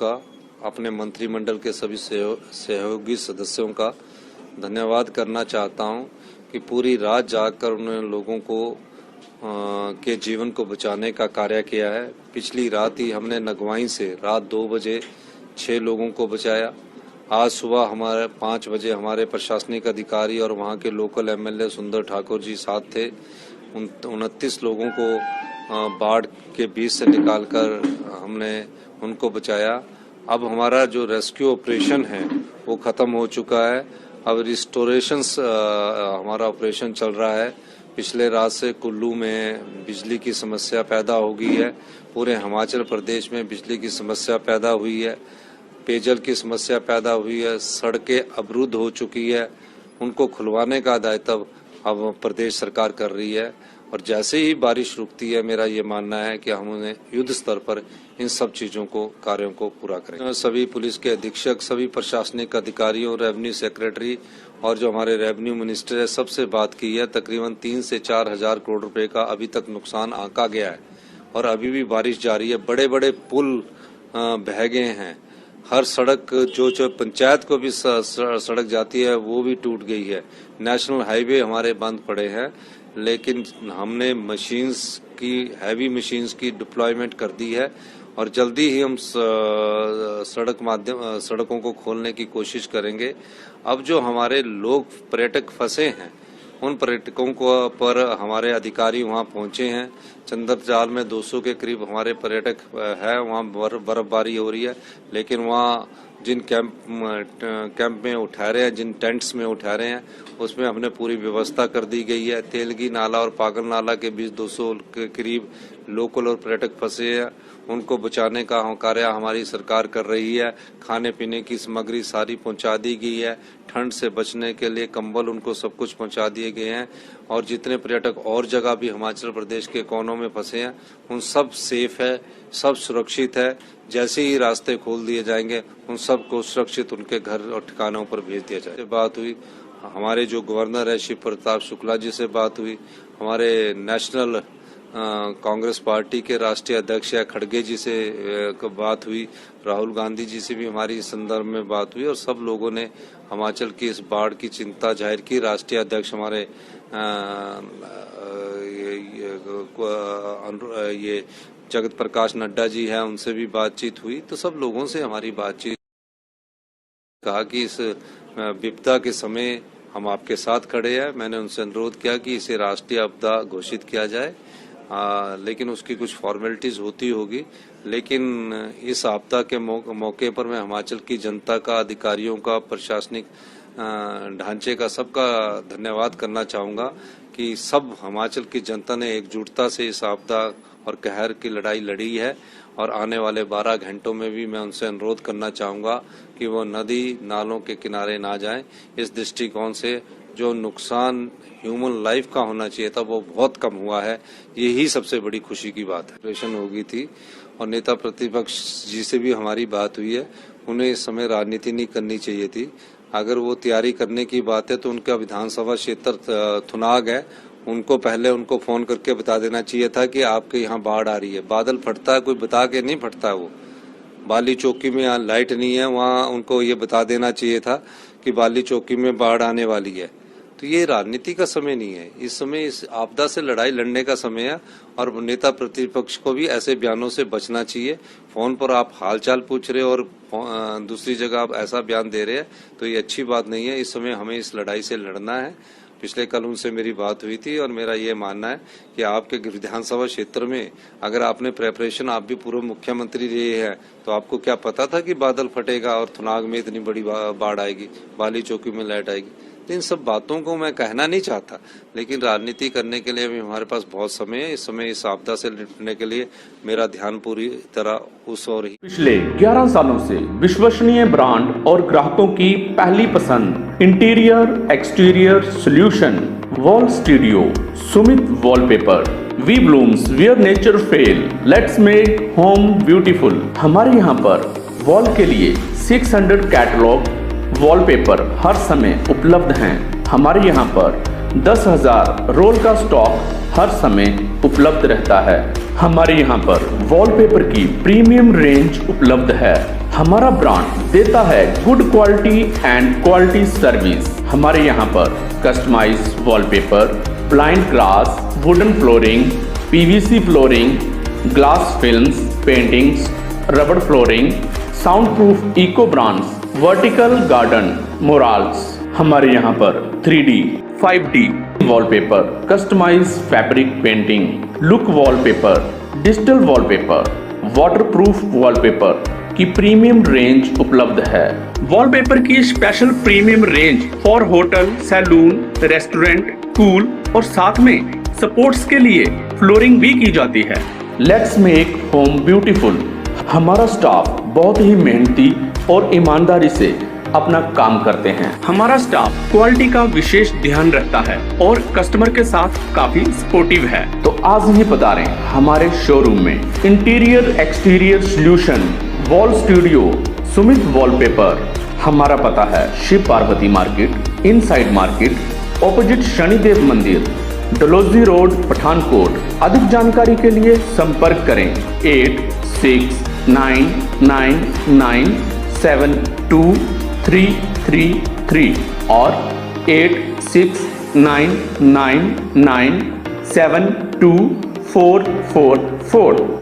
का, अपने मंत्रिमंडल के सभी सहयोगी सदस्यों का धन्यवाद करना चाहता हूं कि पूरी रात जागकर उन्होंने लोगों को के जीवन को बचाने का कार्य किया है। पिछली रात ही हमने नगवाई से रात 2 बजे 6 लोगों को बचाया। आज सुबह हमारे 5 बजे हमारे प्रशासनिक अधिकारी और वहां के लोकल एमएलए सुंदर ठाकुर जी साथ थे। 29 लोगों को बाढ़ के बीच से निकालकर हमने उनको बचाया। अब हमारा जो रेस्क्यू ऑपरेशन है वो खत्म हो चुका है। अब रिस्टोरेशन हमारा ऑपरेशन चल रहा है। पिछले रात से कुल्लू में बिजली की समस्या पैदा हो गई है। पूरे हिमाचल प्रदेश में बिजली की समस्या पैदा हुई है। पेयजल की समस्या पैदा हुई है। सड़कें अवरुद्ध हो चुकी है। उनको खुलवाने का दायित्व अब प्रदेश सरकार कर रही है और जैसे ही बारिश रुकती है मेरा ये मानना है कि हम उन्हें युद्ध स्तर पर इन सब चीजों को कार्यों को पूरा करें। सभी पुलिस के अधीक्षक, सभी प्रशासनिक अधिकारियों, रेवेन्यू सेक्रेटरी और जो हमारे रेवेन्यू मिनिस्टर है सबसे बात की है। तकरीबन 3 से 4 हजार करोड़ रुपए का अभी तक नुकसान आंका गया है और अभी भी बारिश जारी है। बड़े बड़े पुल बह गए हैं। हर सड़क जो पंचायत को भी सड़क जाती है वो भी टूट गई है। नेशनल हाईवे हमारे बंद पड़े हैं, लेकिन हमने हैवी मशीन्स की डिप्लॉयमेंट कर दी है और जल्दी ही हम सड़कों को खोलने की कोशिश करेंगे। अब जो हमारे लोग पर्यटक फंसे हैं उन पर्यटकों को पर हमारे अधिकारी वहां पहुंचे हैं। चंद्रजाल में 200 के करीब हमारे पर्यटक है। वहां बर्फबारी हो रही है, लेकिन वहां जिन कैंप में उठा रहे हैं, जिन टेंट्स में उठा रहे हैं, उसमें हमने पूरी व्यवस्था कर दी गई है। तेलगी नाला और पागल नाला के बीच 200 के करीब लोकल और पर्यटक फंसे हैं। उनको बचाने का कार्य हमारी सरकार कर रही है। खाने पीने की सामग्री सारी पहुंचा दी गई है। ठंड से बचने के लिए कंबल उनको सब कुछ पहुंचा दिए गए हैं और जितने पर्यटक और जगह भी हिमाचल प्रदेश के कोनों में फंसे हैं उन सब सेफ है, सब सुरक्षित है। जैसे ही रास्ते खोल दिए जाएंगे उन सबको सुरक्षित उनके घर और ठिकानों पर भेज दिया जाए। बात हुई हमारे जो गवर्नर है शिव प्रताप शुक्ला जी से बात हुई। हमारे नेशनल कांग्रेस पार्टी के राष्ट्रीय अध्यक्ष या खड़गे जी से बात हुई। राहुल गांधी जी से भी हमारी इस संदर्भ में बात हुई और सब लोगों ने हिमाचल की इस बाढ़ की चिंता जाहिर की। राष्ट्रीय अध्यक्ष हमारे ये जगत प्रकाश नड्डा जी हैं, उनसे भी बातचीत हुई। तो सब लोगों से हमारी बातचीत कहा कि इस विपदा के समय हम आपके साथ खड़े हैं। मैंने उनसे अनुरोध किया कि इसे राष्ट्रीय आपदा घोषित किया जाए, लेकिन उसकी कुछ फॉर्मेलिटीज होती होगी। लेकिन इस आपदा के मौके पर मैं हिमाचल की जनता का, अधिकारियों का, प्रशासनिक ढांचे का सबका धन्यवाद करना चाहूंगा कि सब हिमाचल की जनता ने एकजुटता से इस आपदा और कहर की लड़ाई लड़ी है और आने वाले 12 घंटों में भी मैं उनसे अनुरोध करना चाहूंगा कि वो नदी नालों के किनारे ना जाएं। इस दृष्टिकोण से जो नुकसान ह्यूमन लाइफ का होना चाहिए था वो बहुत कम हुआ है। यही सबसे बड़ी खुशी की बात है। ऑपरेशन हो गई थी और नेता प्रतिपक्ष जी से भी हमारी बात हुई है। उन्हें इस समय राजनीति नहीं करनी चाहिए थी। अगर वो तैयारी करने की बात है तो उनका विधानसभा क्षेत्र थुनाग है, उनको पहले उनको फोन करके बता देना चाहिए था कि आपके यहाँ बाढ़ आ रही है। बादल फटता है, कोई बता के नहीं फटता है। वो बाली चौकी में यहाँ लाइट नहीं है, वहाँ उनको ये बता देना चाहिए था कि बाली चौकी में बाढ़ आने वाली है। तो ये राजनीति का समय नहीं है। इस समय इस आपदा से लड़ाई लड़ने का समय है और नेता प्रतिपक्ष को भी ऐसे बयानों से बचना चाहिए। फोन पर आप हालचाल पूछ रहे हो और दूसरी जगह आप ऐसा बयान दे रहे हैं तो ये अच्छी बात नहीं है। इस समय हमें इस लड़ाई से लड़ना है। पिछले कल उनसे मेरी बात हुई थी और मेरा ये मानना है कि आपके विधानसभा क्षेत्र में अगर आपने प्रेपरेशन, आप भी पूर्व मुख्यमंत्री रहे हैं, तो आपको क्या पता था कि बादल फटेगा और थुनाग में इतनी बड़ी बाढ़ आएगी, बाली चौकी में लाइट आएगी। तो इन सब बातों को मैं कहना नहीं चाहता, लेकिन राजनीति करने के लिए भी हमारे पास बहुत समय है। इस समय इस आपदा से निपटने के लिए मेरा ध्यान पूरी तरह उस ओर ही। पिछले 11 सालों से विश्वसनीय ब्रांड और ग्राहकों की पहली पसंद interior exterior solution wall studio Sumit wallpaper we blooms where nature fail let's make home beautiful. हमारे यहाँ पर वॉल के लिए 600 कैटलॉग वॉलपेपर हर समय उपलब्ध हैं। हमारे यहाँ पर 10,000 रोल का स्टॉक हर समय उपलब्ध रहता है। हमारे यहाँ पर वॉलपेपर की प्रीमियम रेंज उपलब्ध है। हमारा ब्रांड देता है good quality and quality service. हमारे यहाँ पर customise wallpaper, blind glass, wooden flooring, PVC flooring, glass films, paintings, रबड़ flooring, sound proof eco brands, vertical garden, murals. हमारे यहाँ पर 3D, 5D wallpaper, customise fabric painting, look wallpaper, digital wallpaper, waterproof wallpaper की premium range उपलब्ध है। Wallpaper की special premium range for hotel, salon, restaurant, school और साथ में सपोर्ट्स के लिए फ्लोरिंग भी की जाती है। Let's make home beautiful. हमारा स्टाफ बहुत ही मेहनती और ईमानदारी से अपना काम करते हैं। हमारा स्टाफ क्वालिटी का विशेष ध्यान रखता है और कस्टमर के साथ काफी सपोर्टिव है। तो आज ही पधारें हमारे शोरूम में। Interior exterior solution wall studio Sumit wallpaper. हमारा पता है Shiv Parvati market, inside market, opposite Shanidev Mandir, Daloji road, Pathankot. अधिक जानकारी के लिए संपर्क करें 8699972333 और 8699972444।